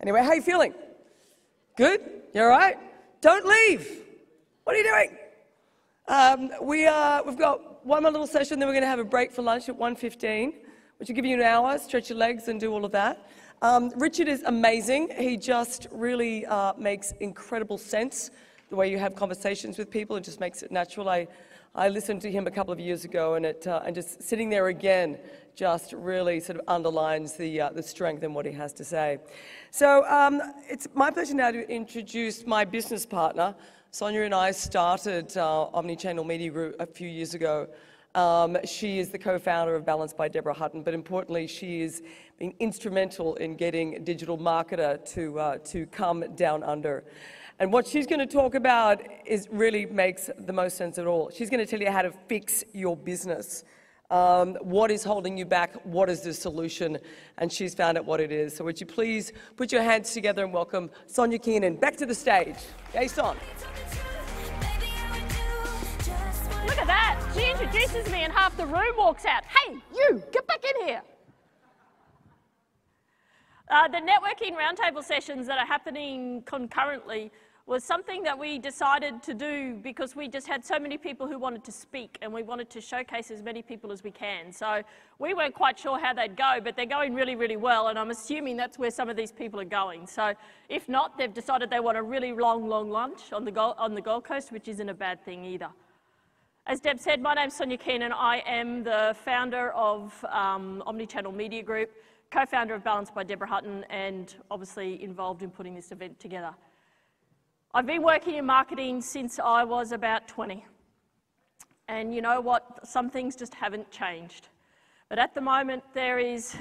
Anyway, how you feeling? Good? You all right? Don't leave. What are you doing? We've got one more little session, then we're going to have a break for lunch at 1:15, which will give you an hour, stretch your legs and do all of that. Richard is amazing. He just really makes incredible sense, the way you have conversations with people. It just makes it natural. I listened to him a couple of years ago, and just sitting there again just really sort of underlines the strength in what he has to say. So it's my pleasure now to introduce my business partner. Sonya and I started Omnichannel Media Group a few years ago. She is the co-founder of Balanced by Deborah Hutton, but importantly, she is being instrumental in getting a digital marketer to come down under. And what she's going to talk about really makes the most sense at all. She's going to tell you how to fix your business. What is holding you back? What is the solution? And she's found out what it is. So would you please put your hands together and welcome Sonya Keenan back to the stage. Yay, Son. Look at that. She introduces me and half the room walks out. Hey, you, get back in here. The networking roundtable sessions that are happening concurrently was something that we decided to do because we just had so many people who wanted to speak and we wanted to showcase as many people as we can. So we weren't quite sure how they'd go, but they're going really, really well, and I'm assuming that's where some of these people are going. So if not, they've decided they want a really long lunch on the Gold Coast, which isn't a bad thing either. As Deb said, my name's Sonya Keenan. I am the founder of Omnichannel Media Group, co-founder of Balanced by Deborah Hutton, and obviously involved in putting this event together. I've been working in marketing since I was about 20. And you know what? Some things just haven't changed. But at the moment, there is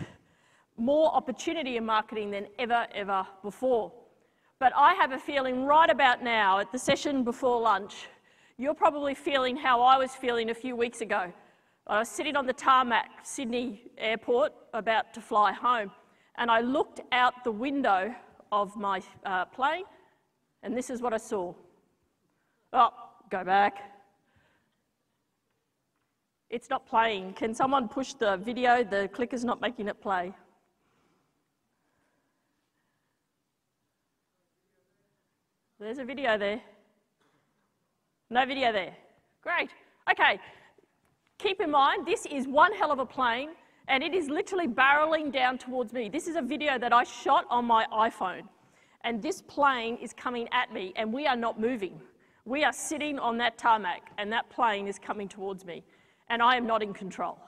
more opportunity in marketing than ever before. But I have a feeling right about now, at the session before lunch, you're probably feeling how I was feeling a few weeks ago. I was sitting on the tarmac, Sydney Airport, about to fly home, and I looked out the window of my plane, and this is what I saw. Oh, go back. It's not playing. Can someone push the video? The clicker's not making it play. There's a video there. No video there. Great. Okay. Keep in mind, this is one hell of a plane, and it is literally barreling down towards me. This is a video that I shot on my iPhone, and this plane is coming at me, and we are not moving. We are sitting on that tarmac, and that plane is coming towards me, and I am not in control.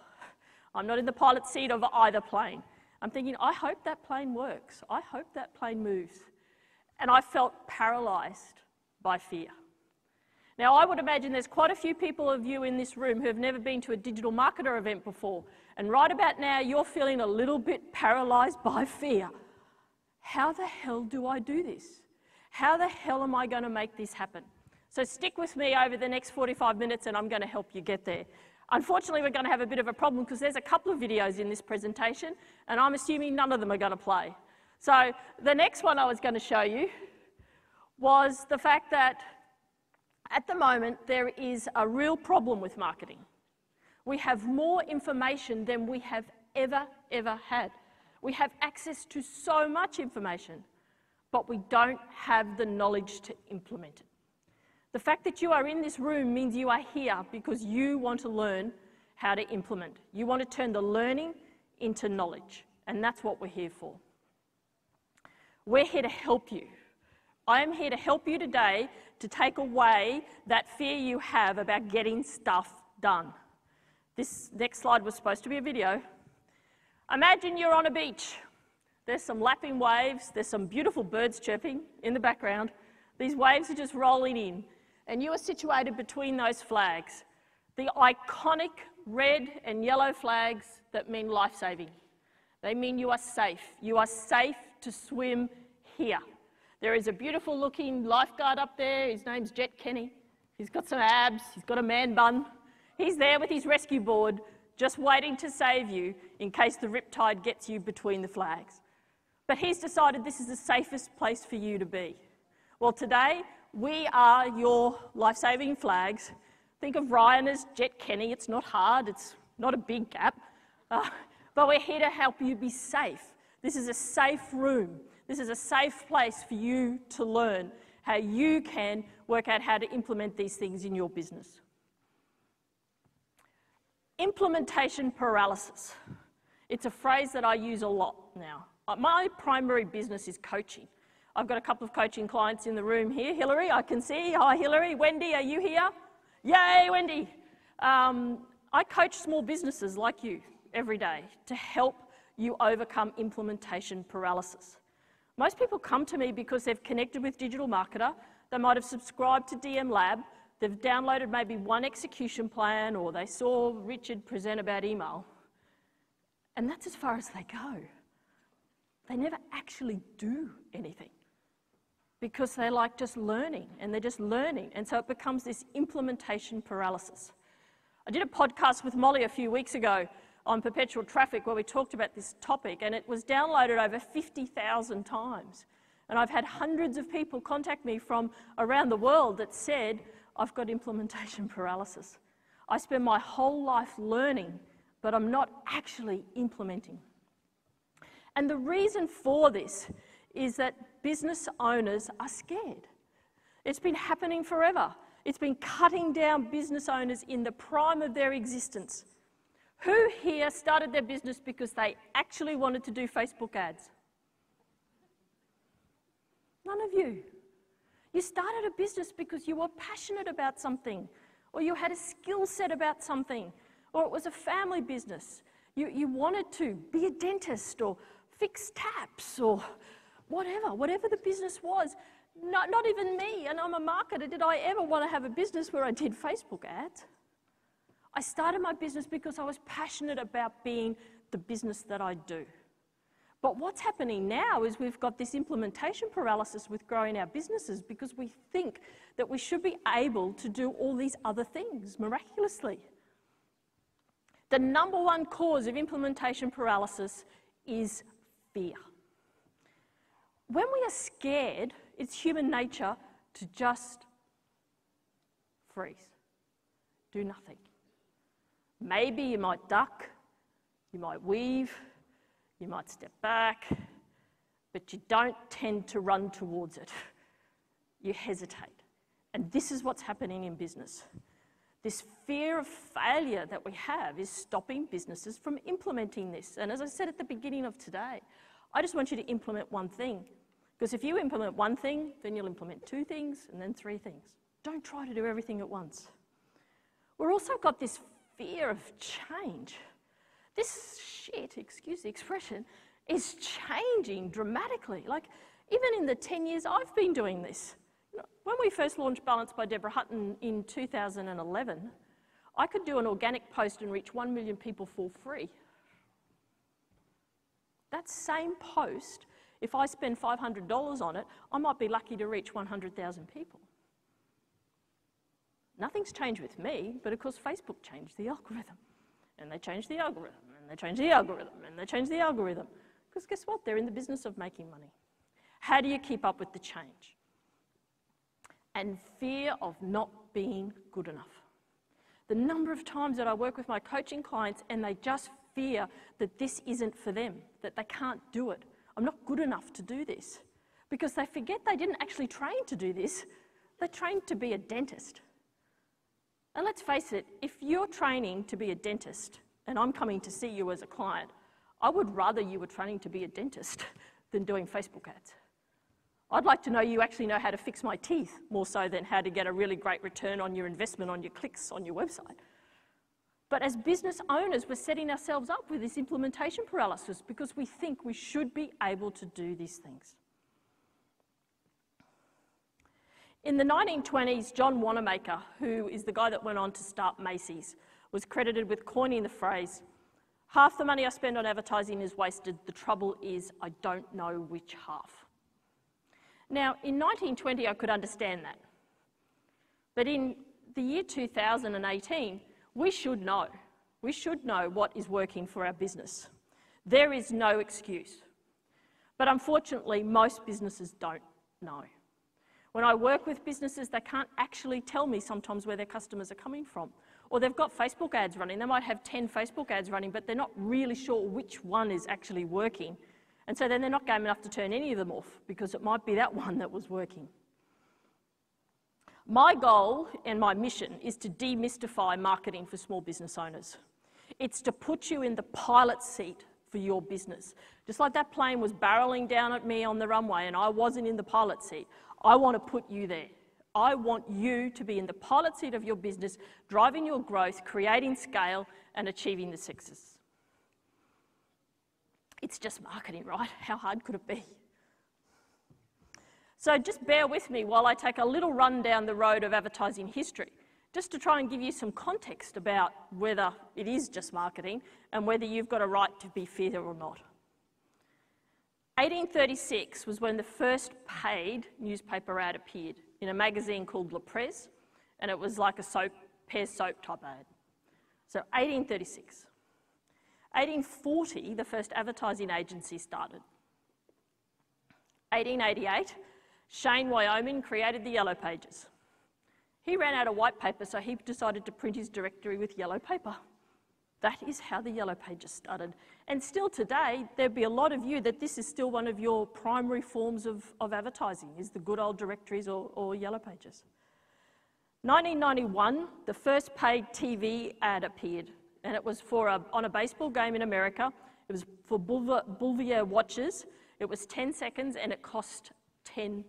I'm not in the pilot seat of either plane. I'm thinking, I hope that plane works. I hope that plane moves. And I felt paralyzed by fear. Now, I would imagine there's quite a few people of you in this room who have never been to a digital marketer event before. And right about now, you're feeling a little bit paralyzed by fear. How the hell do I do this? How the hell am I going to make this happen? So stick with me over the next 45 minutes and I'm going to help you get there. Unfortunately, we're going to have a bit of a problem because there's a couple of videos in this presentation and I'm assuming none of them are going to play. So the next one I was going to show you was the fact that at the moment, there is a real problem with marketing. We have more information than we have ever had. We have access to so much information, but we don't have the knowledge to implement it. The fact that you are in this room means you are here because you want to learn how to implement. You want to turn the learning into knowledge, and that's what we're here for. We're here to help you. I am here to help you today to take away that fear you have about getting stuff done. This next slide was supposed to be a video. Imagine you're on a beach. There's some lapping waves, there's some beautiful birds chirping in the background. These waves are just rolling in, and you are situated between those flags. The iconic red and yellow flags that mean life-saving. They mean you are safe. You are safe to swim here. There is a beautiful looking lifeguard up there. His name's Jet Kenny. He's got some abs, he's got a man bun. He's there with his rescue board, just waiting to save you in case the riptide gets you between the flags. But he's decided this is the safest place for you to be. Well, today, we are your life-saving flags. Think of Ryan as Jet Kenny. It's not hard, it's not a big gap. But we're here to help you be safe. This is a safe room. This is a safe place for you to learn how you can work out how to implement these things in your business. Implementation paralysis. It's a phrase that I use a lot now. My primary business is coaching. I've got a couple of coaching clients in the room here. Hillary, I can see. Hi, Hillary. Wendy, are you here? Yay, Wendy. I coach small businesses like you every day to help you overcome implementation paralysis. Most people come to me because they've connected with Digital Marketer. They might have subscribed to DM Lab. They've downloaded maybe one execution plan, or they saw Richard present about email. And that's as far as they go. They never actually do anything because they like just learning, and they're just learning. And so it becomes this implementation paralysis. I did a podcast with Molly a few weeks ago on perpetual traffic where we talked about this topic, and it was downloaded over 50,000 times. And I've had hundreds of people contact me from around the world that said, I've got implementation paralysis. I spend my whole life learning, but I'm not actually implementing. And the reason for this is that business owners are scared. It's been happening forever. It's been cutting down business owners in the prime of their existence. Who here started their business because they actually wanted to do Facebook ads? None of you. You started a business because you were passionate about something, or you had a skill set about something, or it was a family business. You wanted to be a dentist or fix taps or whatever the business was. Not even me, and I'm a marketer, did I ever want to have a business where I did Facebook ads. I started my business because I was passionate about being the business that I do. But what's happening now is we've got this implementation paralysis with growing our businesses because we think that we should be able to do all these other things miraculously. The number one cause of implementation paralysis is fear. When we are scared, it's human nature to just freeze, do nothing. Maybe you might duck, you might weave, you might step back, but you don't tend to run towards it. You hesitate. And this is what's happening in business. This fear of failure that we have is stopping businesses from implementing this. And as I said at the beginning of today, I just want you to implement one thing. Because if you implement one thing, then you'll implement two things and then three things. Don't try to do everything at once. We've also got this fear of change. This shit, excuse the expression, is changing dramatically. Like, even in the 10 years I've been doing this. When we first launched Balance by Deborah Hutton in 2011, I could do an organic post and reach 1 million people for free. That same post, if I spend $500 on it, I might be lucky to reach 100,000 people. Nothing's changed with me, but of course Facebook changed the algorithm. And they changed the algorithm, and they changed the algorithm, and they changed the algorithm. Because guess what? They're in the business of making money. How do you keep up with the change? And fear of not being good enough. The number of times that I work with my coaching clients and they just fear that this isn't for them, that they can't do it. I'm not good enough to do this. Because they forget they didn't actually train to do this. They trained to be a dentist. And let's face it, if you're training to be a dentist and I'm coming to see you as a client, I would rather you were training to be a dentist than doing Facebook ads. I'd like to know you actually know how to fix my teeth more so than how to get a really great return on your investment on your clicks on your website. But as business owners, we're setting ourselves up with this implementation paralysis because we think we should be able to do these things. In the 1920s, John Wanamaker, who is the guy that went on to start Macy's, was credited with coining the phrase, "Half the money I spend on advertising is wasted. The trouble is I don't know which half." Now, in 1920, I could understand that. But in the year 2018, we should know. We should know what is working for our business. There is no excuse. But unfortunately, most businesses don't know. When I work with businesses, they can't actually tell me sometimes where their customers are coming from. Or they've got Facebook ads running. They might have 10 Facebook ads running, but they're not really sure which one is actually working. And so then they're not game enough to turn any of them off because it might be that one that was working. My goal and my mission is to demystify marketing for small business owners. It's to put you in the pilot seat for your business. Just like that plane was barreling down at me on the runway and I wasn't in the pilot seat, I want to put you there. I want you to be in the pilot seat of your business, driving your growth, creating scale, and achieving the success. It's just marketing, right? How hard could it be? So just bear with me while I take a little run down the road of advertising history, just to try and give you some context about whether it is just marketing and whether you've got a right to be fair or not. 1836 was when the first paid newspaper ad appeared in a magazine called La Presse, and it was like a Pears soap type ad. So 1836. 1840, the first advertising agency started. 1888, Shane, Wyoming created the Yellow Pages. He ran out of white paper, so he decided to print his directory with yellow paper. That is how the Yellow Pages started. And still today, there'd be a lot of you that this is still one of your primary forms of advertising, is the good old directories or Yellow Pages. 1991, the first paid TV ad appeared, and it was on a baseball game in America. It was for Bouvier watches. It was 10 seconds, and it cost $10.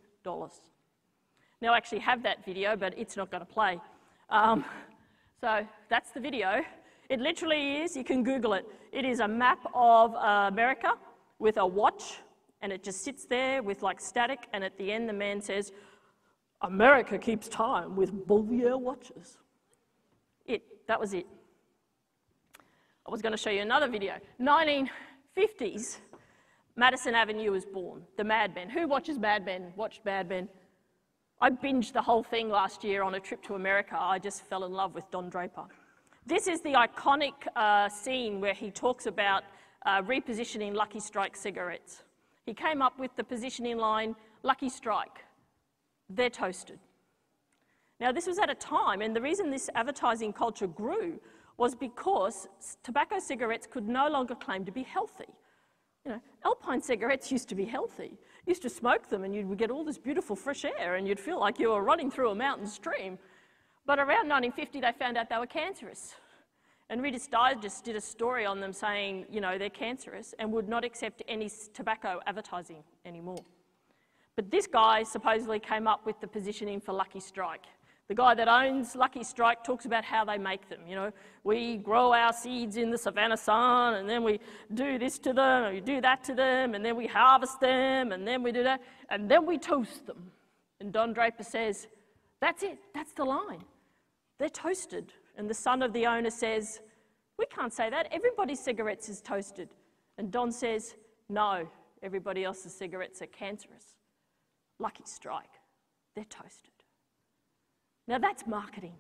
Now I actually have that video, but it's not going to play. So that's the video. It literally is, you can Google it. It is a map of America with a watch, and it just sits there with like static, and at the end the man says, "America keeps time with Bouvier watches." That was it. I was going to show you another video. 1950s, Madison Avenue was born. The Mad Men. Who watches Mad Men? Watched Mad Men? I binged the whole thing last year on a trip to America. I just fell in love with Don Draper. This is the iconic scene where he talks about repositioning Lucky Strike cigarettes. He came up with the positioning line, Lucky Strike, they're toasted. Now this was at a time, and the reason this advertising culture grew was because tobacco cigarettes could no longer claim to be healthy. You know, Alpine cigarettes used to be healthy. You used to smoke them and you would get all this beautiful fresh air and you'd feel like you were running through a mountain stream. But around 1950, they found out they were cancerous. And Reader's Digest did a story on them saying, you know, they're cancerous and would not accept any tobacco advertising anymore. But this guy supposedly came up with the positioning for Lucky Strike. The guy that owns Lucky Strike talks about how they make them. You know, we grow our seeds in the Savannah sun, and then we do this to them, and we do that to them, and then we harvest them, and then we do that, and then we toast them. And Don Draper says, that's it, that's the line. They're toasted. And the son of the owner says, we can't say that, everybody's cigarettes is toasted. And Don says, no, everybody else's cigarettes are cancerous. Lucky Strike, they're toasted. Now that's marketing.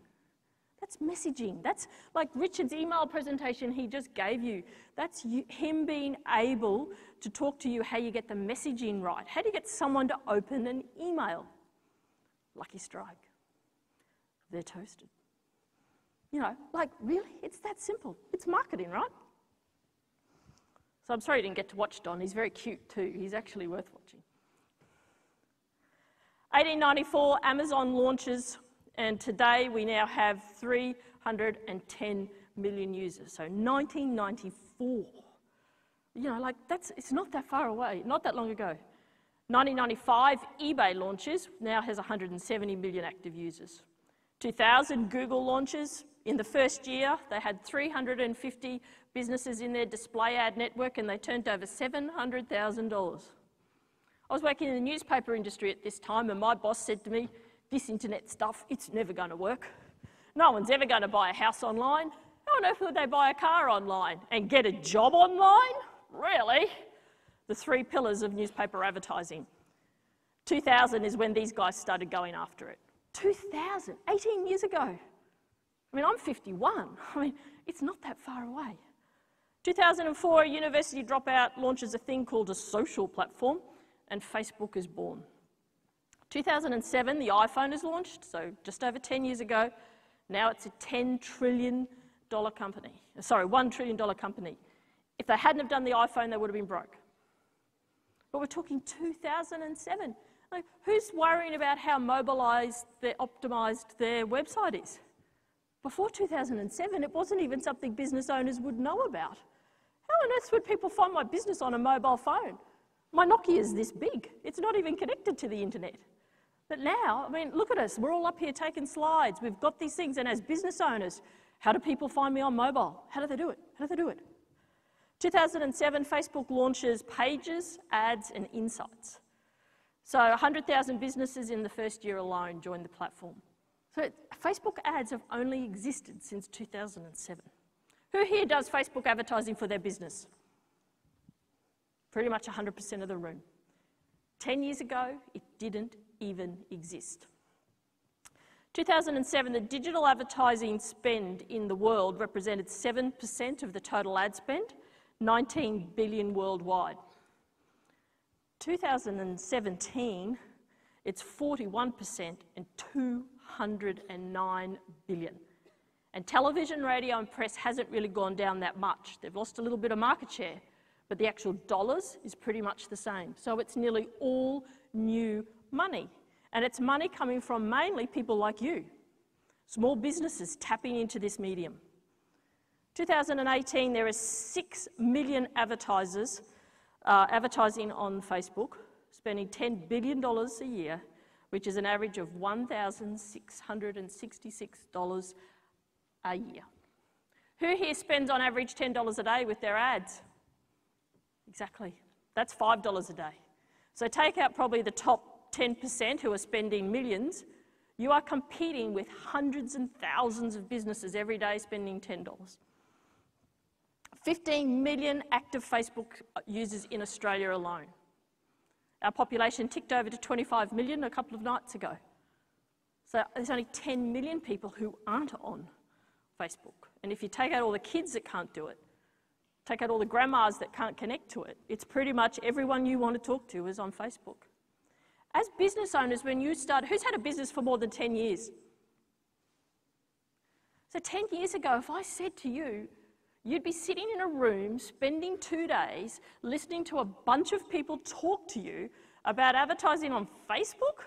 That's messaging. That's like Richard's email presentation he just gave you. That's him being able to talk to you how you get the messaging right. How do you get someone to open an email? Lucky Strike. They're toasted. You know, like really, it's that simple. It's marketing, right? So I'm sorry you didn't get to watch Don. He's very cute too. He's actually worth watching. 1894, Amazon launches. And today we now have 310 million users. So 1994, you know, like it's not that far away, not that long ago. 1995, eBay launches, now has 170 million active users. 2000, Google launches. In the first year, they had 350 businesses in their display ad network and they turned over $700,000. I was working in the newspaper industry at this time and my boss said to me, this internet stuff, it's never going to work. No one's ever going to buy a house online. How on earth would they buy a car online and get a job online? Really? The three pillars of newspaper advertising. 2000 is when these guys started going after it. 2000, 18 years ago. I mean, I'm 51. I mean, it's not that far away. 2004, a university dropout launches a thing called a social platform, and Facebook is born. 2007, the iPhone is launched, so just over 10 years ago. Now it's a $10 trillion company. Sorry, $1 trillion company. If they hadn't have done the iPhone, they would have been broke. But we're talking 2007. Like, who's worrying about how optimised their website is? Before 2007, it wasn't even something business owners would know about. How on earth would people find my business on a mobile phone? My Nokia is this big. It's not even connected to the internet. But now, I mean, look at us. We're all up here taking slides. We've got these things. And as business owners, how do people find me on mobile? How do they do it? How do they do it? 2007, Facebook launches Pages, Ads, and Insights. So 100,000 businesses in the first year alone joined the platform. So Facebook ads have only existed since 2007. Who here does Facebook advertising for their business? Pretty much 100% of the room. 10 years ago, it didn't even exist. 2007, the digital advertising spend in the world represented 7% of the total ad spend, 19 billion worldwide. 2017, it's 41% and 209 billion. And television, radio and press hasn't really gone down that much. They've lost a little bit of market share, but the actual dollars is pretty much the same. So it's nearly all new money. And it's money coming from mainly people like you, small businesses tapping into this medium. 2018, there are 6 million advertisers advertising on Facebook, spending $10 billion a year, which is an average of $1,666 a year. Who here spends on average $10 a day with their ads? Exactly. That's $5 a day. So take out probably the top 10% who are spending millions. You are competing with hundreds and thousands of businesses every day spending $10. 15 million active Facebook users in Australia alone. Our population ticked over to 25 million a couple of nights ago. So there's only 10 million people who aren't on Facebook. And if you take out all the kids that can't do it, take out all the grandmas that can't connect to it, it's pretty much everyone you want to talk to is on Facebook. As business owners, when you start, who's had a business for more than 10 years? So 10 years ago, if I said to you, you'd be sitting in a room, spending 2 days, listening to a bunch of people talk to you about advertising on Facebook?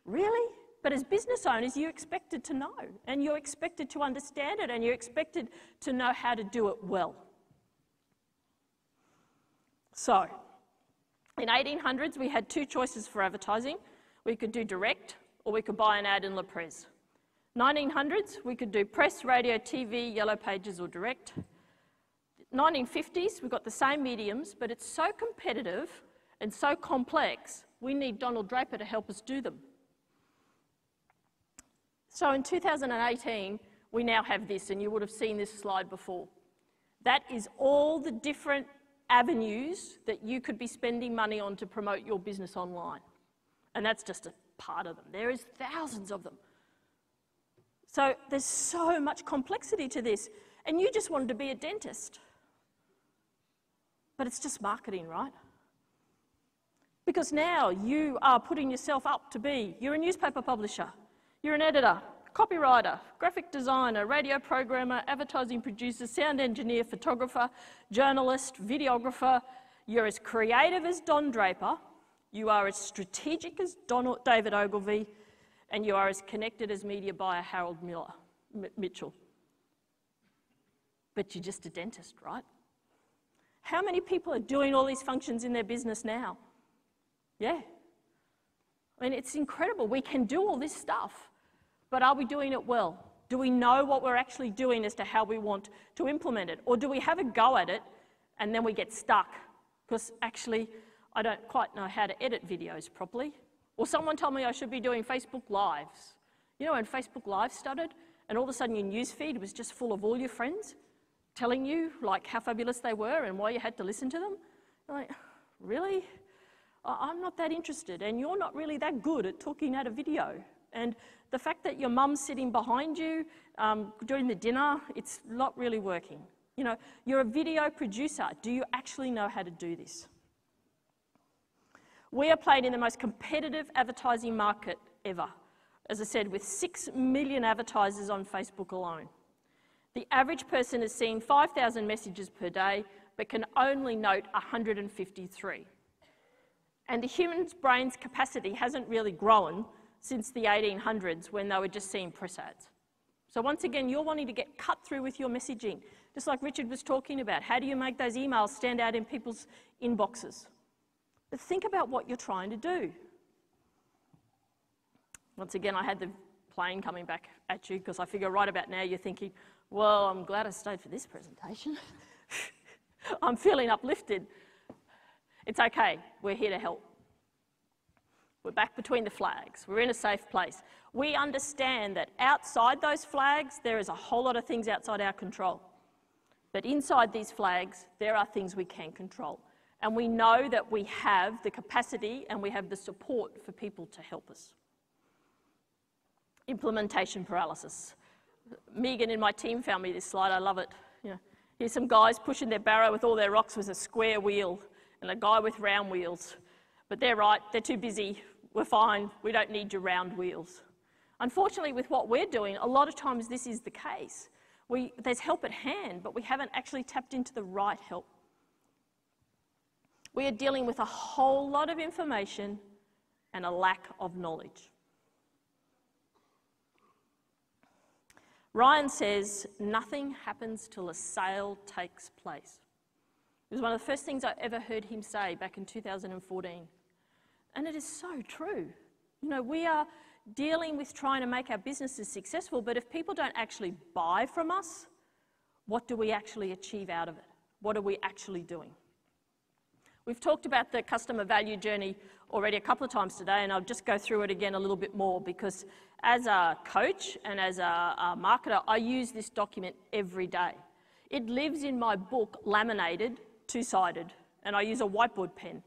Really? But as business owners, you're expected to know, and you're expected to understand it, and you're expected to know how to do it well. So, in 1800s, we had 2 choices for advertising. We could do direct, or we could buy an ad in La Presse. 1900s, we could do press, radio, TV, yellow pages, or direct. 1950s, we've got the same mediums, but it's so competitive and so complex, we need Donald Draper to help us do them. So in 2018, we now have this, and you would have seen this slide before. That is all the different avenues that you could be spending money on to promote your business online. And that's just a part of them. There is thousands of them. So there's so much complexity to this, and you just wanted to be a dentist. But it's just marketing, right? Because now you are putting yourself up to be, you're a newspaper publisher, you're an editor, copywriter, graphic designer, radio programmer, advertising producer, sound engineer, photographer, journalist, videographer. You're as creative as Don Draper, you are as strategic as David Ogilvy, and you are as connected as media buyer Harold Mitchell. But you're just a dentist, right? How many people are doing all these functions in their business now? Yeah. I mean, it's incredible. We can do all this stuff, but are we doing it well? Do we know what we're actually doing as to how we want to implement it? Or do we have a go at it and then we get stuck? Because actually, I don't quite know how to edit videos properly. Or someone told me I should be doing Facebook Lives. You know, when Facebook Live started, and all of a sudden your newsfeed was just full of all your friends telling you like how fabulous they were and why you had to listen to them. You're like, really? I'm not that interested, and you're not really that good at talking at a video. And the fact that your mum's sitting behind you during the dinner, it's not really working. You know, you're a video producer. Do you actually know how to do this? We are playing in the most competitive advertising market ever, as I said, with 6 million advertisers on Facebook alone. The average person is seeing 5,000 messages per day, but can only note 153. And the human's brain's capacity hasn't really grown since the 1800s when they were just seeing press ads. So once again, you're wanting to get cut through with your messaging, just like Richard was talking about. How do you make those emails stand out in people's inboxes? But think about what you're trying to do. Once again, I had the plane coming back at you because I figure right about now you're thinking, well, I'm glad I stayed for this presentation. I'm feeling uplifted. It's okay, we're here to help. We're back between the flags. We're in a safe place. We understand that outside those flags, there is a whole lot of things outside our control. But inside these flags, there are things we can control. And we know that we have the capacity and we have the support for people to help us. Implementation paralysis. Megan in my team found me this slide. I love it. You know, here's some guys pushing their barrow with all their rocks with a square wheel and a guy with round wheels. But they're right, they're too busy. We're fine, we don't need your round wheels. Unfortunately, with what we're doing, a lot of times this is the case. There's help at hand, but we haven't actually tapped into the right help. We are dealing with a whole lot of information and a lack of knowledge. Ryan says, nothing happens till a sale takes place. It was one of the first things I ever heard him say back in 2014. And it is so true. You know, we are dealing with trying to make our businesses successful, but if people don't actually buy from us, what do we actually achieve out of it? What are we actually doing? We've talked about the customer value journey already a couple of times today, and I'll just go through it again a little bit more because as a coach and as a marketer, I use this document every day. It lives in my book, laminated, two-sided, and I use a whiteboard pen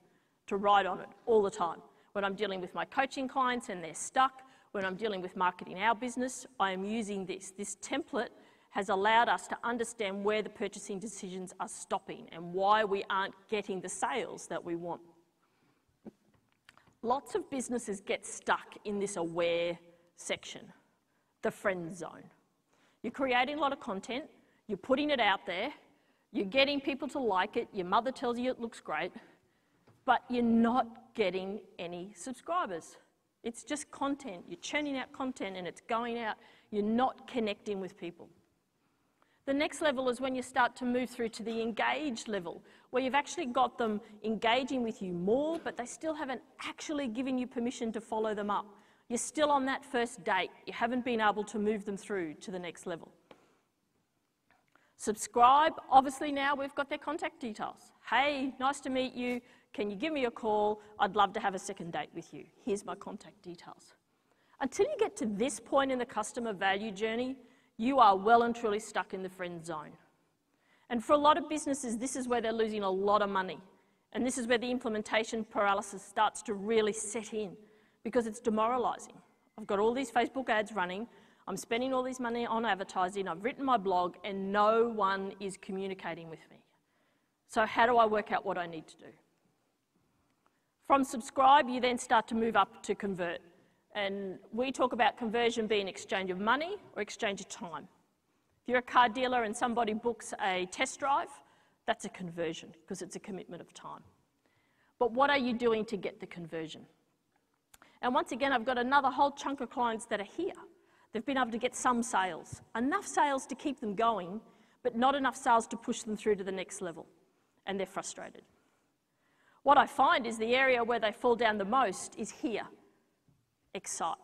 to write on it all the time. When I'm dealing with my coaching clients and they're stuck, when I'm dealing with marketing our business, I am using this. This template has allowed us to understand where the purchasing decisions are stopping and why we aren't getting the sales that we want. Lots of businesses get stuck in this aware section, the friend zone. You're creating a lot of content, you're putting it out there, you're getting people to like it, your mother tells you it looks great, but you're not getting any subscribers. It's just content. You're churning out content and it's going out. You're not connecting with people. The next level is when you start to move through to the engaged level, where you've actually got them engaging with you more, but they still haven't actually given you permission to follow them up. You're still on that first date. You haven't been able to move them through to the next level. Subscribe, obviously now we've got their contact details. Hey, nice to meet you. Can you give me a call? I'd love to have a second date with you. Here's my contact details. Until you get to this point in the customer value journey, you are well and truly stuck in the friend zone. And for a lot of businesses, this is where they're losing a lot of money. And this is where the implementation paralysis starts to really set in because it's demoralizing. I've got all these Facebook ads running. I'm spending all this money on advertising. I've written my blog and no one is communicating with me. So how do I work out what I need to do? From subscribe, you then start to move up to convert. And we talk about conversion being exchange of money or exchange of time. If you're a car dealer and somebody books a test drive, that's a conversion because it's a commitment of time. But what are you doing to get the conversion? And once again, I've got another whole chunk of clients that are here. They've been able to get some sales, enough sales to keep them going, but not enough sales to push them through to the next level. And they're frustrated. What I find is the area where they fall down the most is here, excite.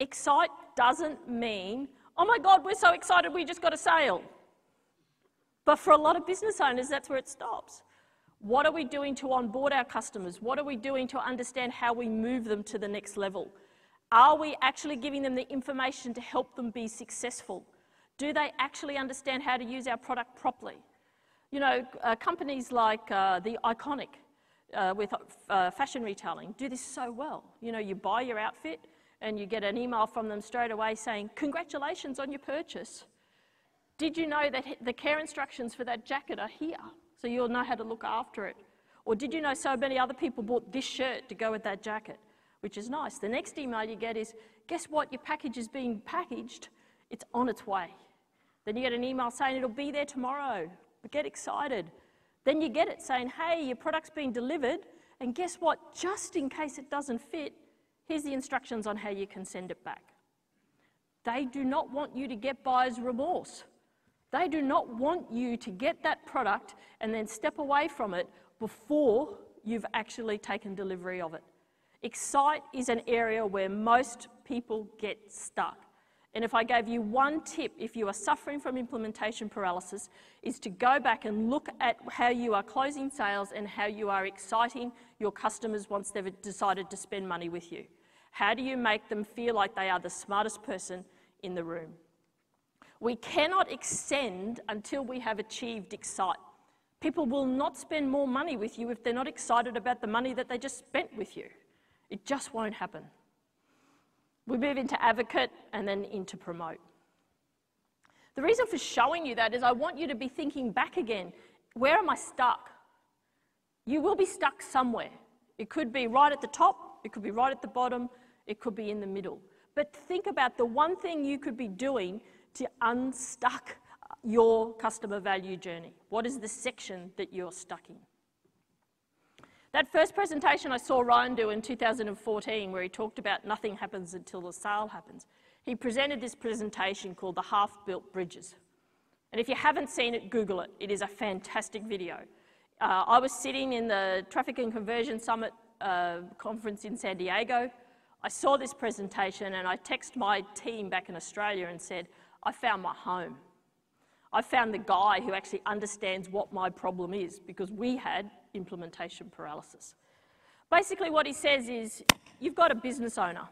Excite doesn't mean, oh my God, we're so excited we just got a sale. But for a lot of business owners, that's where it stops. What are we doing to onboard our customers? What are we doing to understand how we move them to the next level? Are we actually giving them the information to help them be successful? Do they actually understand how to use our product properly? You know, companies like the Iconic with fashion retailing do this so well. You know, you buy your outfit and you get an email from them straight away saying, congratulations on your purchase. Did you know that the care instructions for that jacket are here? So you'll know how to look after it. Or did you know so many other people bought this shirt to go with that jacket? Which is nice. The next email you get is, guess what? Your package is being packaged. It's on its way. Then you get an email saying it'll be there tomorrow, but get excited. Then you get it saying, hey, your product's been delivered, and guess what? Just in case it doesn't fit, here's the instructions on how you can send it back. They do not want you to get buyer's remorse. They do not want you to get that product and then step away from it before you've actually taken delivery of it. Excite is an area where most people get stuck. And if I gave you one tip, if you are suffering from implementation paralysis, is to go back and look at how you are closing sales and how you are exciting your customers once they've decided to spend money with you. How do you make them feel like they are the smartest person in the room? We cannot extend until we have achieved excite. People will not spend more money with you if they're not excited about the money that they just spent with you. It just won't happen. We move into advocate and then into promote. The reason for showing you that is I want you to be thinking back again. Where am I stuck? You will be stuck somewhere. It could be right at the top, it could be right at the bottom, it could be in the middle. But think about the one thing you could be doing to unstuck your customer value journey. What is the section that you're stuck in? That first presentation I saw Ryan do in 2014, where he talked about nothing happens until the sale happens, he presented this presentation called the Half-Built Bridges. And if you haven't seen it, Google it. It is a fantastic video. I was sitting in the Traffic and Conversion Summit conference in San Diego. I saw this presentation and I texted my team back in Australia and said, I found my home. I found the guy who actually understands what my problem is, because we had implementation paralysis. Basically what he says is, you've got a business owner.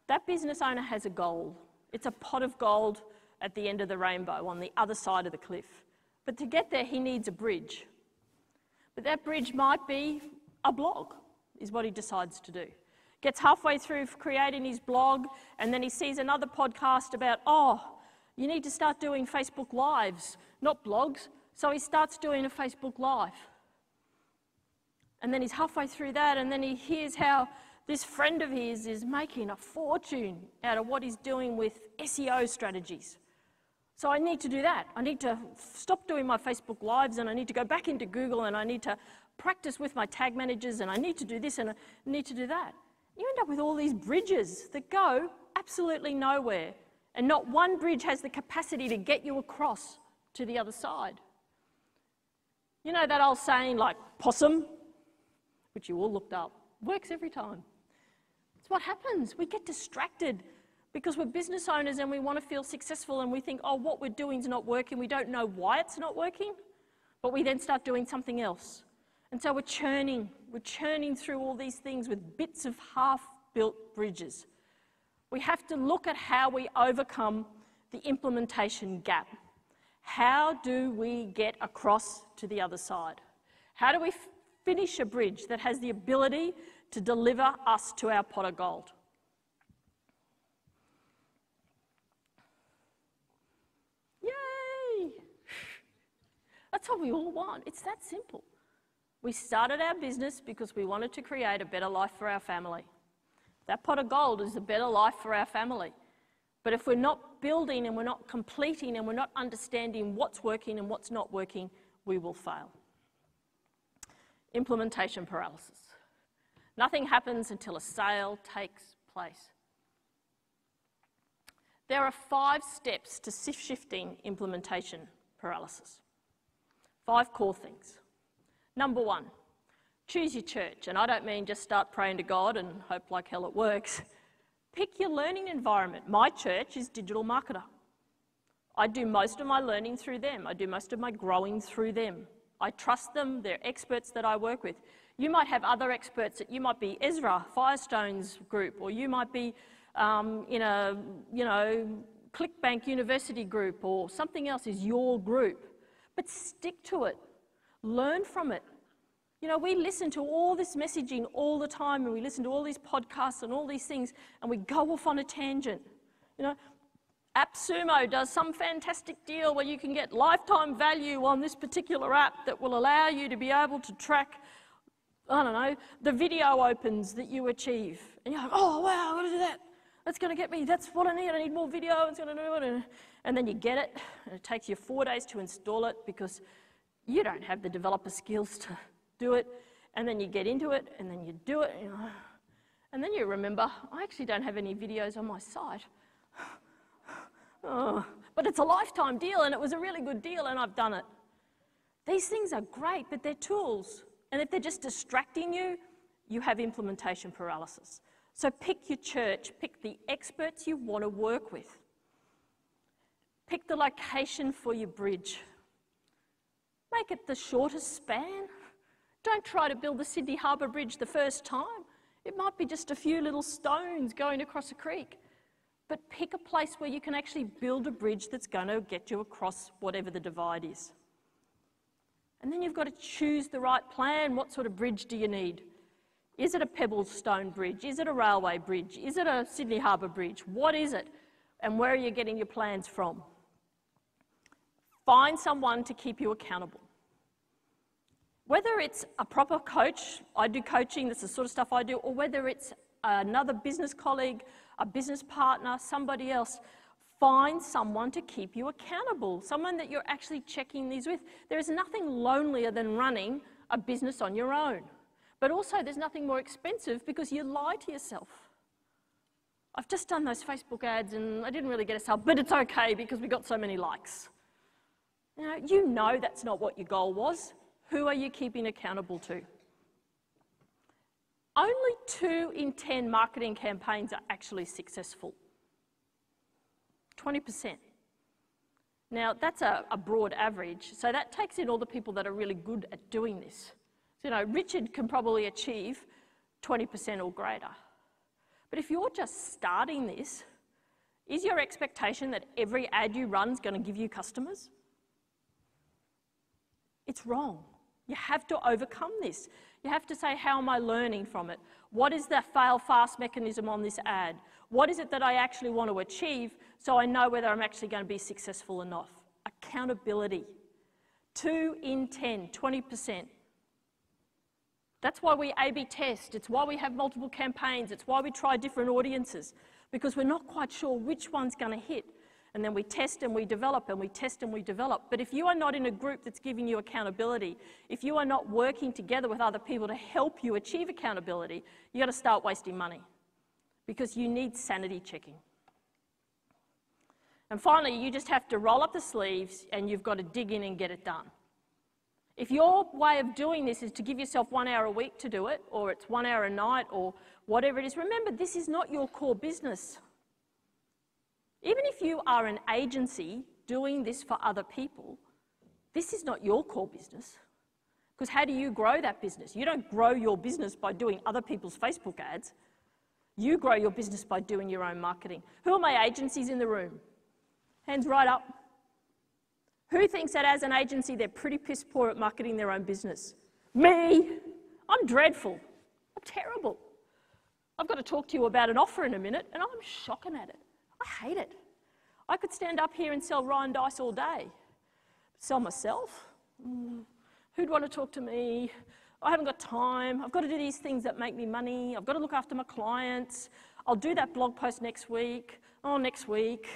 That business owner has a goal. It's a pot of gold at the end of the rainbow on the other side of the cliff. But to get there, he needs a bridge. But that bridge might be a blog, is what he decides to do. Gets halfway through creating his blog, and then he sees another podcast about, oh, you need to start doing Facebook Lives, not blogs. So he starts doing a Facebook Live. And then he's halfway through that, and then he hears how this friend of his is making a fortune out of what he's doing with SEO strategies. So I need to do that. I need to stop doing my Facebook Lives, and I need to go back into Google, and I need to practice with my tag managers, and I need to do this, and I need to do that. You end up with all these bridges that go absolutely nowhere, and not one bridge has the capacity to get you across to the other side. You know that old saying like possum, which you all looked up, works every time. It's what happens. We get distracted because we're business owners and we want to feel successful, and we think, oh, what we're doing is not working. We don't know why it's not working, but we then start doing something else. And so we're churning through all these things with bits of half-built bridges. We have to look at how we overcome the implementation gap. How do we get across to the other side? How do we finish a bridge that has the ability to deliver us to our pot of gold? Yay! That's what we all want. It's that simple. We started our business because we wanted to create a better life for our family. That pot of gold is a better life for our family. But if we're not building and we're not completing and we're not understanding what's working and what's not working, we will fail. Implementation paralysis. Nothing happens until a sale takes place. There are 5 steps to shifting implementation paralysis. 5 core things. Number 1, choose your church. And I don't mean just start praying to God and hope like hell it works. Pick your learning environment. My church is Digital Marketer. I do most of my learning through them. I do most of my growing through them. I trust them. They're experts that I work with. You might have other experts. You might be Ezra, Firestone's group, or you might be in a, ClickBank University group, or something else is your group. But stick to it. Learn from it. You know, we listen to all this messaging all the time, and we listen to all these podcasts and all these things, and we go off on a tangent. You know, AppSumo does some fantastic deal where you can get lifetime value on this particular app that will allow you to be able to track, I don't know, the video opens that you achieve. And you're like, oh, wow, I'm going to do that. That's going to get me, that's what I need more video, it's going to do it. And then you get it, and it takes you 4 days to install it because you don't have the developer skills to do it. And then you get into it, and then you do it, and then you remember, I actually don't have any videos on my site. Oh, but it's a lifetime deal, and it was a really good deal, and I've done it. These things are great, but they're tools. And if they're just distracting you, you have implementation paralysis. So pick your church, pick the experts you want to work with. Pick the location for your bridge. Make it the shortest span. Don't try to build the Sydney Harbour Bridge the first time. It might be just a few little stones going across a creek. But pick a place where you can actually build a bridge that's going to get you across whatever the divide is. And then you've got to choose the right plan. What sort of bridge do you need? Is it a pebble stone bridge? Is it a railway bridge? Is it a Sydney Harbour Bridge? What is it? And where are you getting your plans from? Find someone to keep you accountable. Whether it's a proper coach, I do coaching, that's the sort of stuff I do, or whether it's another business colleague, a business partner, somebody else, find someone to keep you accountable, someone that you're actually checking these with. There is nothing lonelier than running a business on your own. But also there's nothing more expensive because you lie to yourself. I've just done those Facebook ads and I didn't really get a sale, but it's okay because we got so many likes. You know that's not what your goal was. Who are you keeping accountable to? Only 2 in 10 marketing campaigns are actually successful. 20%. Now, that's a broad average, so that takes in all the people that are really good at doing this. So, Richard can probably achieve 20% or greater. But if you're just starting this, is your expectation that every ad you run is going to give you customers? It's wrong. You have to overcome this. You have to say, how am I learning from it? What is the fail fast mechanism on this ad? What is it that I actually want to achieve so I know whether I'm actually going to be successful or not? Accountability. 2 in 10, 20%. That's why we A/B test. It's why we have multiple campaigns. It's why we try different audiences, because we're not quite sure which one's going to hit. And then we test and we develop and we test and we develop. But if you are not in a group that's giving you accountability, if you are not working together with other people to help you achieve accountability, you've got to start wasting money because you need sanity checking. And finally, you just have to roll up the sleeves and you've got to dig in and get it done. If your way of doing this is to give yourself 1 hour a week to do it, or it's 1 hour a night, or whatever it is, remember, this is not your core business. Even if you are an agency doing this for other people, this is not your core business. Because how do you grow that business? You don't grow your business by doing other people's Facebook ads. You grow your business by doing your own marketing. Who are my agencies in the room? Hands right up. Who thinks that as an agency they're pretty piss poor at marketing their own business? Me. I'm dreadful. I'm terrible. I've got to talk to you about an offer in a minute and I'm shocking at it. I hate it. I could stand up here and sell Ryan Dice all day. Sell myself? Who'd want to talk to me? I haven't got time. I've got to do these things that make me money. I've got to look after my clients. I'll do that blog post next week. Oh, next week.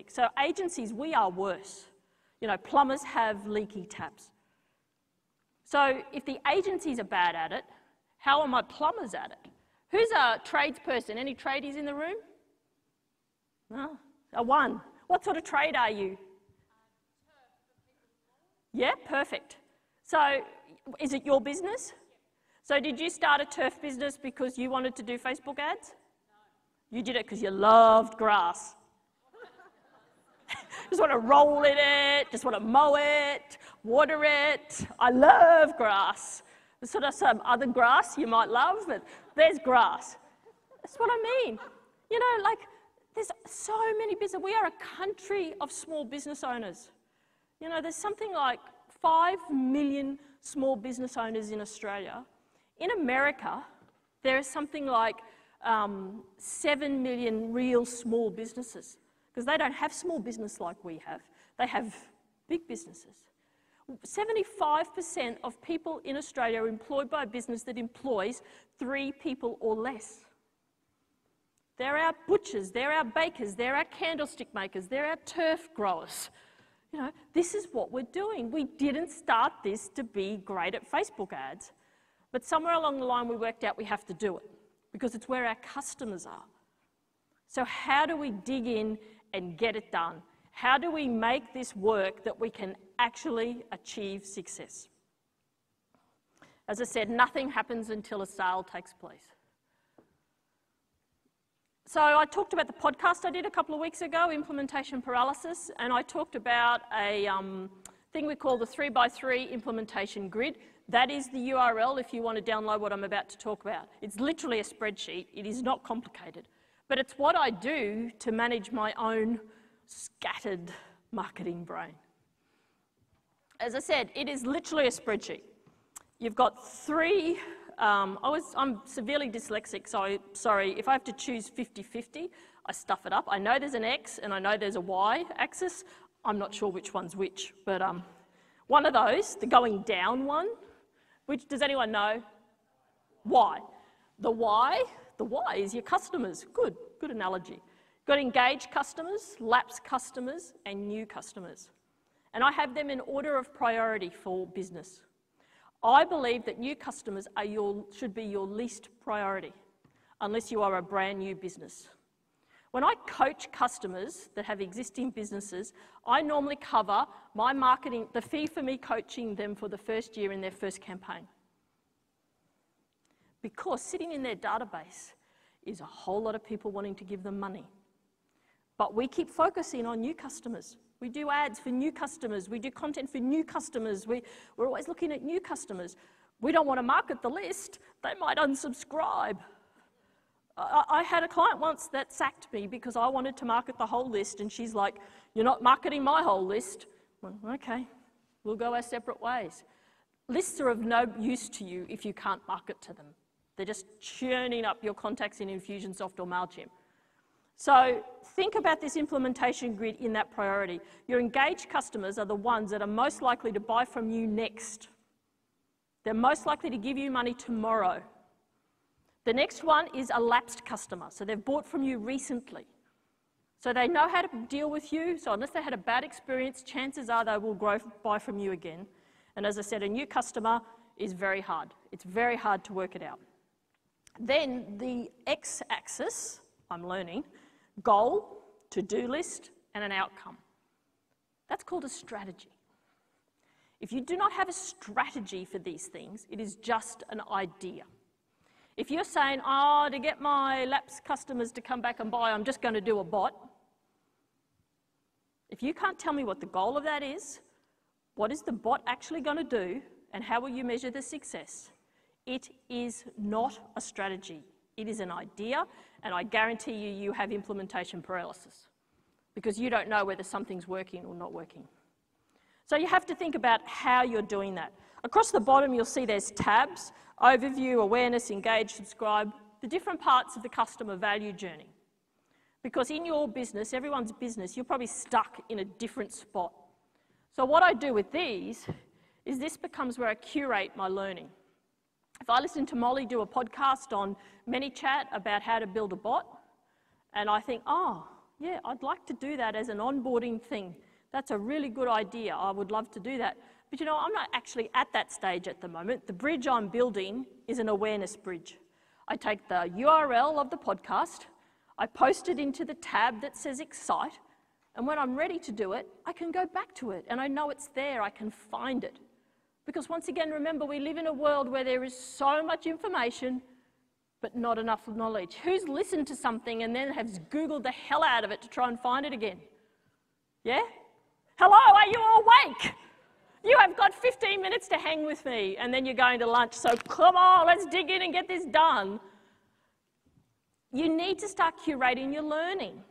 So agencies, we are worse. Plumbers have leaky taps. So if the agencies are bad at it, how are my plumbers at it? Who's a tradesperson? Any tradies in the room? No, a 1. What sort of trade are you? Yeah, perfect. So is it your business? So did you start a turf business because you wanted to do Facebook ads? No. You did it because you loved grass. Just want to roll in it, just want to mow it, water it. I love grass. There's sort of some other grass you might love, but there's grass. That's what I mean. There's so many businesses. We are a country of small business owners. There's something like 5 million small business owners in Australia. In America, there is something like 7 million real small businesses, because they don't have small business like we have. They have big businesses. 75% of people in Australia are employed by a business that employs 3 people or less. they're our butchers, they're our bakers, they're our candlestick makers, they're our turf growers. You know, this is what we're doing. We didn't start this to be great at Facebook ads, but somewhere along the line we worked out we have to do it because it's where our customers are. So how do we dig in and get it done? How do we make this work that we can actually achieve success? As I said, nothing happens until a sale takes place. So I talked about the podcast I did a couple of weeks ago, Implementation Paralysis, and I talked about a thing we call the 3x3 implementation grid. That is the URL if you want to download what I'm about to talk about. It's literally a spreadsheet. It is not complicated. But it's what I do to manage my own scattered marketing brain. As I said, it is literally a spreadsheet. You've got three, I'm severely dyslexic, so sorry, if I have to choose 50-50, I stuff it up. I know there's an X and I know there's a Y axis. I'm not sure which one's which, but one of those, the going down one, which, does anyone know? Y. The Y is your customers. Good analogy. You've got engaged customers, lapsed customers, and new customers. And I have them in order of priority for business. I believe that new customers should be your least priority, unless you are a brand new business. When I coach customers that have existing businesses, I normally cover my marketing, the fee for me coaching them for the first year in their first campaign. Because sitting in their database is a whole lot of people wanting to give them money. But we keep focusing on new customers. We do ads for new customers. We do content for new customers. We're always looking at new customers. We don't want to market the list. They might unsubscribe. I had a client once that sacked me because I wanted to market the whole list, and she's like, "You're not marketing my whole list." Well, okay, we'll go our separate ways. Lists are of no use to you if you can't market to them. They're just churning up your contacts in Infusionsoft or MailChimp. So think about this implementation grid in that priority. Your engaged customers are the ones that are most likely to buy from you next. They're most likely to give you money tomorrow. The next one is a lapsed customer. So they've bought from you recently. So they know how to deal with you. So unless they had a bad experience, chances are they will buy from you again. And as I said, a new customer is very hard. It's very hard to work it out. Then the x-axis, I'm learning, goal, to-do list, and an outcome. That's called a strategy. If you do not have a strategy for these things, it is just an idea. If you're saying, to get my lapsed customers to come back and buy, I'm just going to do a bot. If you can't tell me what the goal of that is, what is the bot actually going to do, and how will you measure the success? It is not a strategy. It is an idea, and I guarantee you have implementation paralysis because you don't know whether something's working or not working. So you have to think about how you're doing that. Across the bottom, you'll see there's tabs: overview, awareness, engage, subscribe, the different parts of the customer value journey. Because in your business, everyone's business, you're probably stuck in a different spot. So what I do with these is this becomes where I curate my learning. If I listen to Molly do a podcast on ManyChat about how to build a bot, and I think, yeah, I'd like to do that as an onboarding thing. That's a really good idea. I would love to do that. But you know, I'm not actually at that stage at the moment. The bridge I'm building is an awareness bridge. I take the URL of the podcast, I post it into the tab that says Excite, and when I'm ready to do it, I can go back to it, and I know it's there, I can find it. Because once again, remember, we live in a world where there is so much information, but not enough knowledge. Who's listened to something and then has Googled the hell out of it to try and find it again? Yeah? Hello, are you awake? You have got 15 minutes to hang with me, and then you're going to lunch, so come on, let's dig in and get this done. You need to start curating your learning.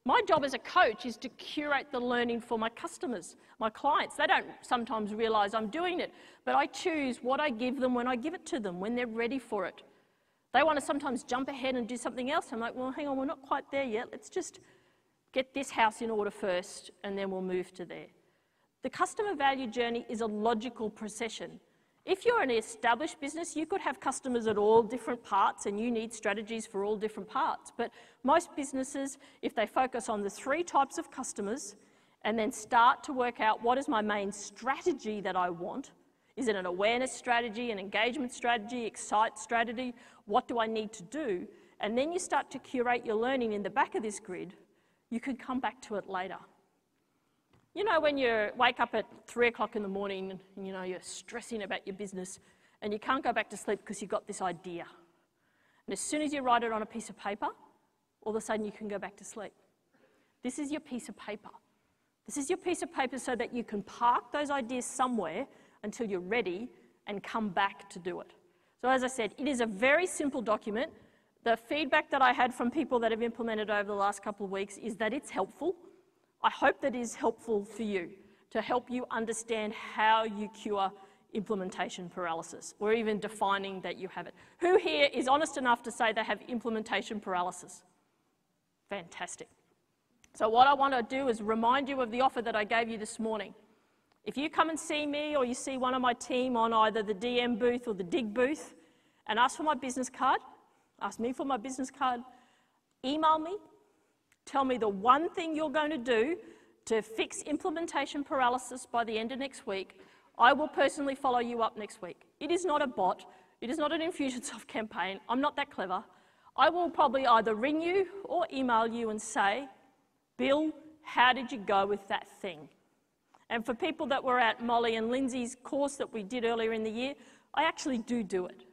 My job as a coach is to curate the learning for my customers, my clients. They don't sometimes realize I'm doing it, but I choose what I give them when I give it to them, when they're ready for it. They want to sometimes jump ahead and do something else. I'm like, well, hang on, we're not quite there yet. Let's just get this house in order first, and then we'll move to there. The customer value journey is a logical procession. If you're an established business, you could have customers at all different parts and you need strategies for all different parts. But most businesses, if they focus on the 3 types of customers and then start to work out what is my main strategy that I want, is it an awareness strategy, an engagement strategy, excite strategy, what do I need to do? And then you start to curate your learning in the back of this grid, you can come back to it later. You know, when you wake up at 3 o'clock in the morning and you're stressing about your business and you can't go back to sleep because you've got this idea. And as soon as you write it on a piece of paper, all of a sudden you can go back to sleep. This is your piece of paper. This is your piece of paper so that you can park those ideas somewhere until you're ready and come back to do it. So as I said, it is a very simple document. The feedback that I had from people that have implemented over the last couple of weeks is that it's helpful. I hope that is helpful for you, to help you understand how you cure implementation paralysis, or even defining that you have it. Who here is honest enough to say they have implementation paralysis? Fantastic. So what I want to do is remind you of the offer that I gave you this morning. If you come and see me or you see one of my team on either the DM booth or the DIG booth and ask for my business card, ask me for my business card, email me, tell me the one thing you're going to do to fix implementation paralysis by the end of next week, I will personally follow you up next week. It is not a bot. It is not an Infusionsoft campaign. I'm not that clever. I will probably either ring you or email you and say, Bill, how did you go with that thing? And for people that were at Molly and Lindsay's course that we did earlier in the year, I actually do it.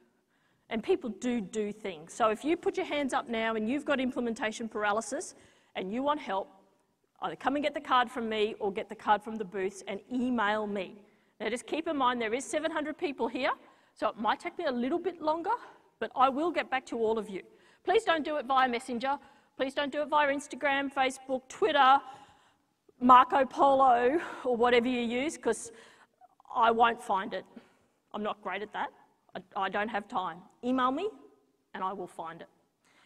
And people do things. So if you put your hands up now and you've got implementation paralysis and you want help, either come and get the card from me or get the card from the booths and email me. Now just keep in mind there is 700 people here, so it might take me a little bit longer, but I will get back to all of you. Please don't do it via Messenger. Please don't do it via Instagram, Facebook, Twitter, Marco Polo, or whatever you use, because I won't find it. I'm not great at that. I don't have time. Email me and I will find it.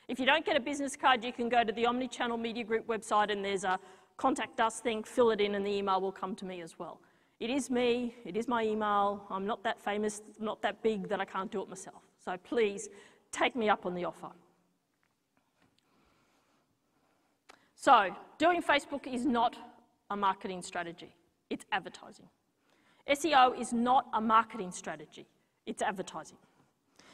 If you don't get a business card, you can go to the Omnichannel Media Group website and there's a contact us thing, fill it in and the email will come to me as well. It is me, it is my email. I'm not that famous, not that big that I can't do it myself. So please take me up on the offer. So doing Facebook is not a marketing strategy, it's advertising. SEO is not a marketing strategy, it's advertising.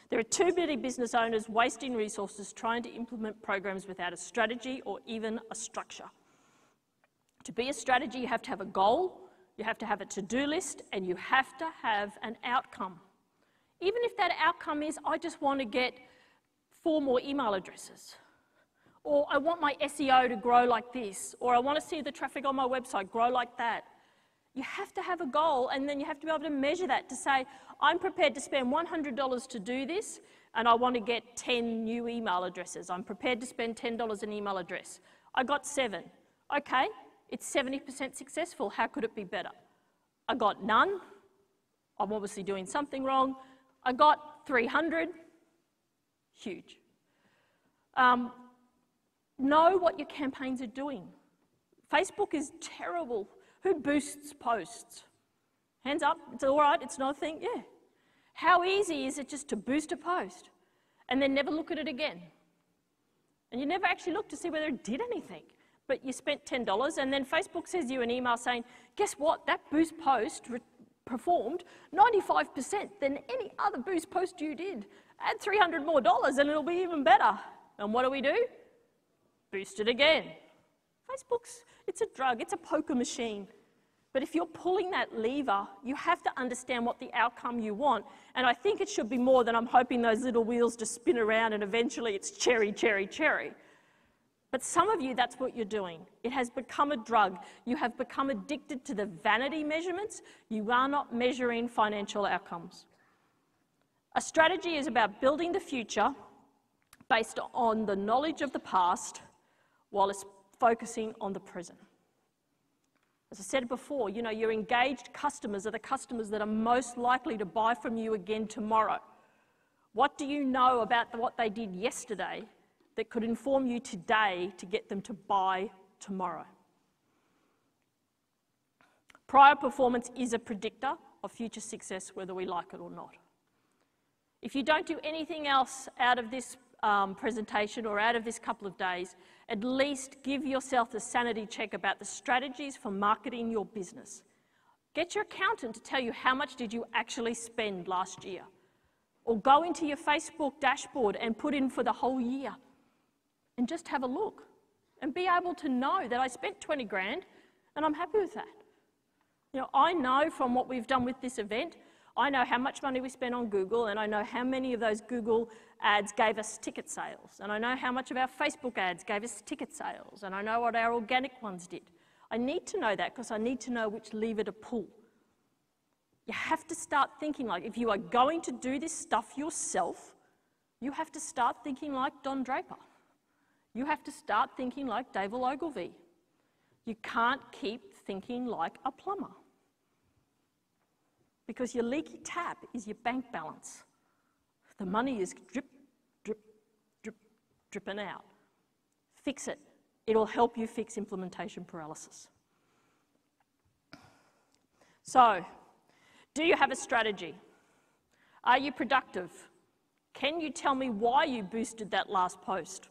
There are too many business owners wasting resources trying to implement programs without a strategy or even a structure. To be a strategy, you have to have a goal, you have to have a to-do list, and you have to have an outcome. Even if that outcome is, I just want to get 4 more email addresses, or I want my SEO to grow like this, or I want to see the traffic on my website grow like that. You have to have a goal, and then you have to be able to measure that to say, I'm prepared to spend $100 to do this, and I want to get 10 new email addresses. I'm prepared to spend $10 an email address. I got 7. Okay, it's 70% successful. How could it be better? I got none. I'm obviously doing something wrong. I got 300. Huge. Know what your campaigns are doing. Facebook is terrible. Who boosts posts? Hands up, it's all right, it's not a thing, yeah. How easy is it just to boost a post and then never look at it again? And you never actually look to see whether it did anything, but you spent $10 and then Facebook sends you an email saying, guess what, that boost post performed 95% than any other boost post you did. Add $300 more and it'll be even better. And what do? Boost it again. Facebook's, it's a drug, it's a poker machine. But if you're pulling that lever, you have to understand what the outcome you want. And I think it should be more than I'm hoping those little wheels to spin around and eventually it's cherry, cherry, cherry. But some of you, that's what you're doing. It has become a drug. You have become addicted to the vanity measurements. You are not measuring financial outcomes. A strategy is about building the future based on the knowledge of the past while it's focusing on the present. As I said before, you know, your engaged customers are the customers that are most likely to buy from you again tomorrow. What do you know about what they did yesterday that could inform you today to get them to buy tomorrow? Prior performance is a predictor of future success, whether we like it or not. If you don't do anything else out of this presentation or out of this couple of days, at least give yourself a sanity check about the strategies for marketing your business. Get your accountant to tell you how much did you actually spend last year. Or go into your Facebook dashboard and put in for the whole year. And just have a look. And be able to know that I spent 20 grand and I'm happy with that. You know, I know from what we've done with this event, I know how much money we spent on Google, and I know how many of those Google ads gave us ticket sales. And I know how much of our Facebook ads gave us ticket sales. And I know what our organic ones did. I need to know that because I need to know which lever to pull. You have to start thinking like, if you are going to do this stuff yourself, you have to start thinking like Don Draper. You have to start thinking like David Ogilvy. You can't keep thinking like a plumber. Because your leaky tap is your bank balance. The money is drip, drip, drip, dripping out. Fix it. It'll help you fix implementation paralysis. So, do you have a strategy? Are you productive? Can you tell me why you boosted that last post?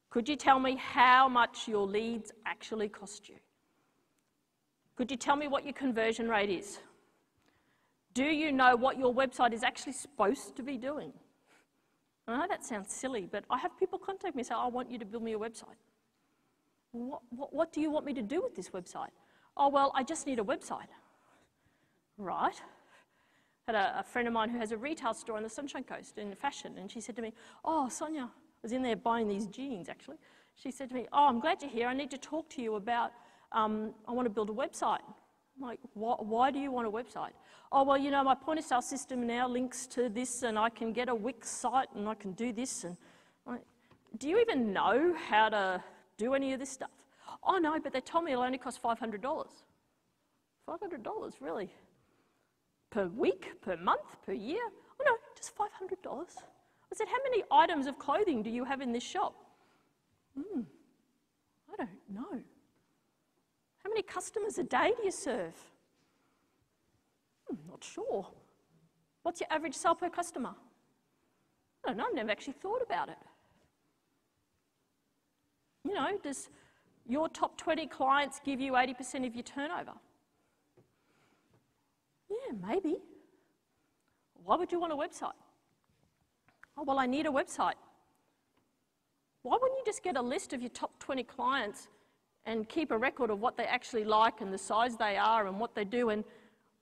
Could you tell me how much your leads actually cost you? Could you tell me what your conversion rate is? Do you know what your website is actually supposed to be doing? I know that sounds silly, but I have people contact me and say, I want you to build me a website. What do you want me to do with this website? Oh, well, I just need a website. Right. I had a friend of mine who has a retail store on the Sunshine Coast in fashion, and she said to me, oh, Sonya, I was in there buying these jeans, actually. She said to me, oh, I'm glad you're here. I need to talk to you about, I want to build a website. I'm like, why do you want a website? Oh, well, you know, my point of sale system now links to this, and I can get a Wix site, and I can do this. And I'm like, do you even know how to do any of this stuff? Oh, no, but they told me it'll only cost $500. $500, really? Per week, per month, per year? Oh, no, just $500. I said, how many items of clothing do you have in this shop? I don't know. How many customers a day do you serve? Not sure. What's your average sale per customer? I don't know, I've never actually thought about it. You know, does your top 20 clients give you 80% of your turnover? Yeah, maybe. Why would you want a website? Oh, well, I need a website. Why wouldn't you just get a list of your top 20 clients and keep a record of what they actually like and the size they are and what they do, and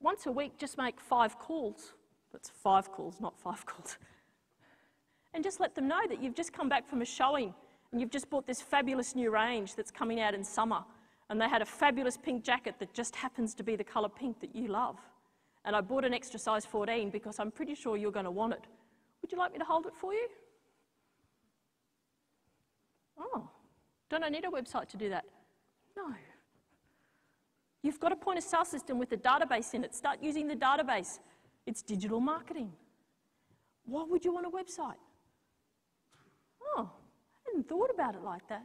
once a week just make 5 calls. That's 5 calls, not 5 calls. And just let them know that you've just come back from a showing and you've just bought this fabulous new range that's coming out in summer, and they had a fabulous pink jacket that just happens to be the colour pink that you love. And I bought an extra size 14 because I'm pretty sure you're going to want it. Would you like me to hold it for you? Oh, don't I need a website to do that? No. You've got a point of sale system with a database in it. Start using the database. It's digital marketing. Why would you want a website? Oh, I hadn't thought about it like that.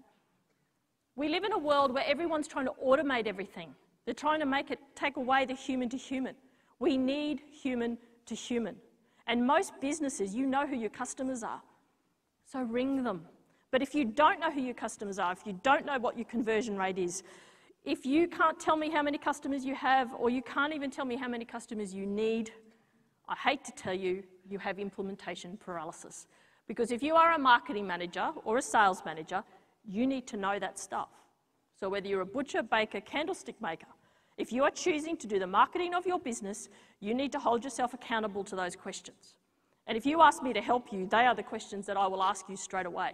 We live in a world where everyone's trying to automate everything. They're trying to take away the human to human. We need human to human. And most businesses, you know who your customers are. So ring them. But if you don't know who your customers are, if you don't know what your conversion rate is, if you can't tell me how many customers you have, or you can't even tell me how many customers you need, I hate to tell you, you have implementation paralysis. Because if you are a marketing manager or a sales manager, you need to know that stuff. So whether you're a butcher, baker, candlestick maker, if you are choosing to do the marketing of your business, you need to hold yourself accountable to those questions. And if you ask me to help you, they are the questions that I will ask you straight away.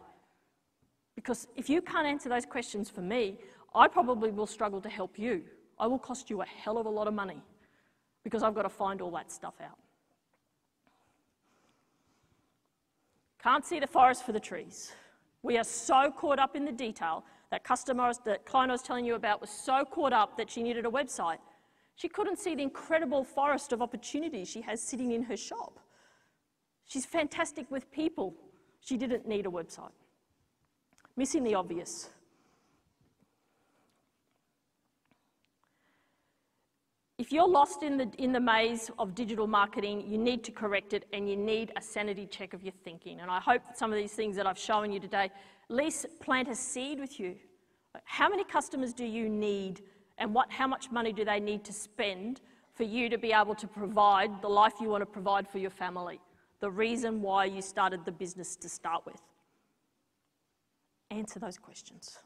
Because if you can't answer those questions for me, I probably will struggle to help you. I will cost you a hell of a lot of money because I've got to find all that stuff out. Can't see the forest for the trees. We are so caught up in the detail. That client I was telling you about was so caught up that she needed a website. She couldn't see the incredible forest of opportunities she has sitting in her shop. She's fantastic with people. She didn't need a website. Missing the obvious. If you're lost in the maze of digital marketing, you need to correct it, and you need a sanity check of your thinking. And I hope that some of these things that I've shown you today at least plant a seed with you. How many customers do you need, and how much money do they need to spend for you to be able to provide the life you want to provide for your family? The reason why you started the business to start with. Answer those questions.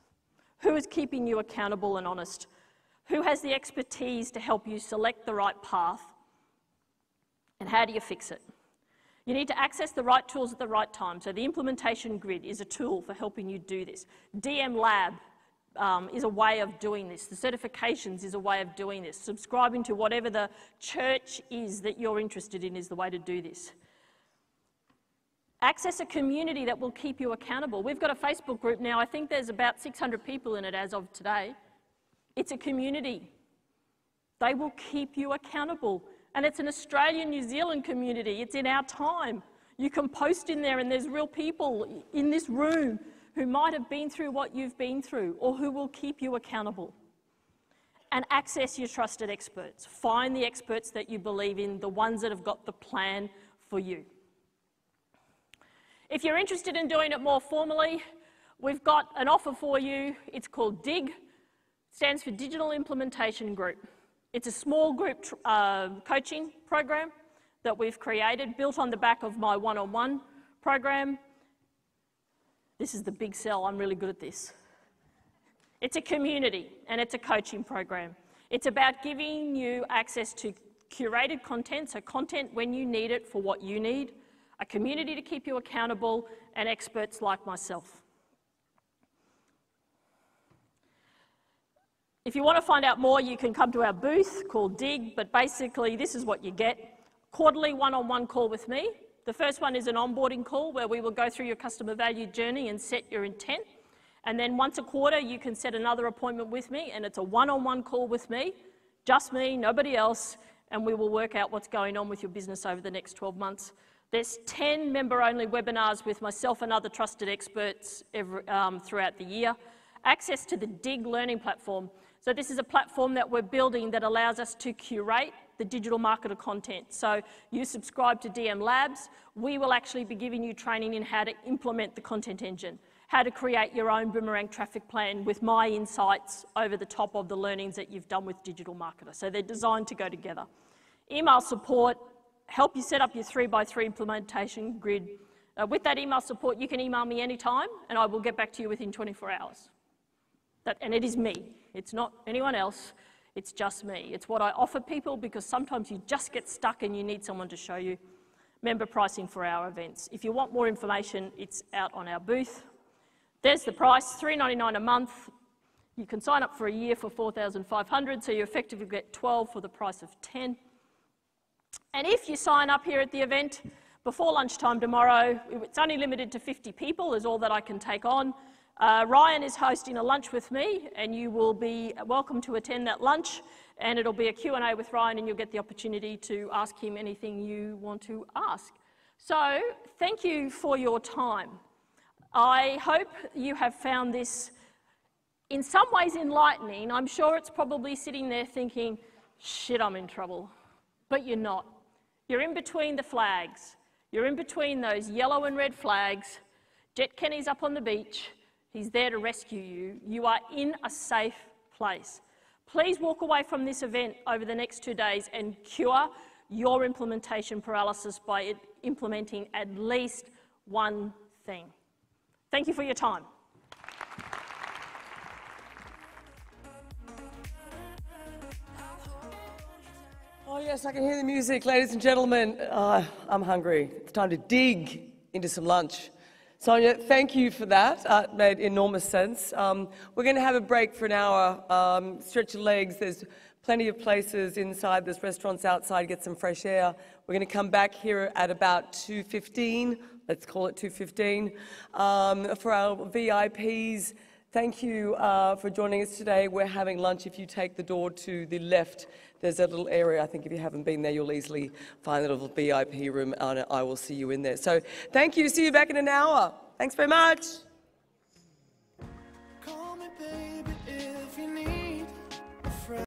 Who is keeping you accountable and honest? Who has the expertise to help you select the right path? And how do you fix it? You need to access the right tools at the right time. So the implementation grid is a tool for helping you do this. DM Lab is a way of doing this. The certifications is a way of doing this. Subscribing to whatever the church is that you're interested in is the way to do this. Access a community that will keep you accountable. We've got a Facebook group now. I think there's about 600 people in it as of today. It's a community. They will keep you accountable. And it's an Australian-New Zealand community. It's in our time. You can post in there, and there's real people in this room who might have been through what you've been through, or who will keep you accountable. And access your trusted experts. Find the experts that you believe in, the ones that have got the plan for you. If you're interested in doing it more formally, we've got an offer for you. It's called DIG. It stands for Digital Implementation Group. It's a small group coaching program that we've created, built on the back of my one-on-one program. This is the big sell. I'm really good at this. It's a community, and it's a coaching program. It's about giving you access to curated content, so content when you need it for what you need, a community to keep you accountable, and experts like myself. If you want to find out more, you can come to our booth called DIG, but basically this is what you get. Quarterly one-on-one call with me. The first one is an onboarding call where we will go through your customer value journey and set your intent. And then once a quarter, you can set another appointment with me, and it's a one-on-one call with me, just me, nobody else, and we will work out what's going on with your business over the next 12 months. There's 10 member-only webinars with myself and other trusted experts throughout the year. Access to the DIG learning platform. So this is a platform that we're building that allows us to curate the digital marketer content. So you subscribe to DM Labs, we will actually be giving you training in how to implement the content engine, how to create your own boomerang traffic plan with my insights over the top of the learnings that you've done with Digital Marketer. So they're designed to go together. Email support, help you set up your 3x3 implementation grid. With that email support, you can email me anytime, and I will get back to you within 24 hours. And it is me. It's not anyone else. It's just me. It's what I offer people, because sometimes you just get stuck and you need someone to show you. Member pricing for our events. If you want more information, it's out on our booth. There's the price, $3.99 a month. You can sign up for a year for $4,500, so you effectively get 12 for the price of 10. And if you sign up here at the event before lunchtime tomorrow, it's only limited to 50 people, is all that I can take on. Ryan is hosting a lunch with me, and you will be welcome to attend that lunch, and it'll be a Q&A with Ryan, and you'll get the opportunity to ask him anything you want to ask. So thank you for your time. I hope you have found this in some ways enlightening. I'm sure it's probably sitting there thinking, shit, I'm in trouble. But you're not. You're in between the flags. You're in between those yellow and red flags. Jet Kenny's up on the beach. He's there to rescue you. You are in a safe place. Please walk away from this event over the next 2 days and cure your implementation paralysis by implementing at least one thing. Thank you for your time. Oh yes, I can hear the music, ladies and gentlemen. I'm hungry. It's time to dig into some lunch. Sonya, thank you for that. It made enormous sense. We're going to have a break for an hour. Stretch your legs. There's plenty of places inside. There's restaurants outside. Get some fresh air. We're going to come back here at about 2:15. Let's call it 2:15. For our VIPs, thank you for joining us today. We're having lunch. If you take the door to the left, there's a little area. I think if you haven't been there, you'll easily find a little VIP room, and I will see you in there. So thank you. See you back in an hour. Thanks very much. Call me, baby, if you need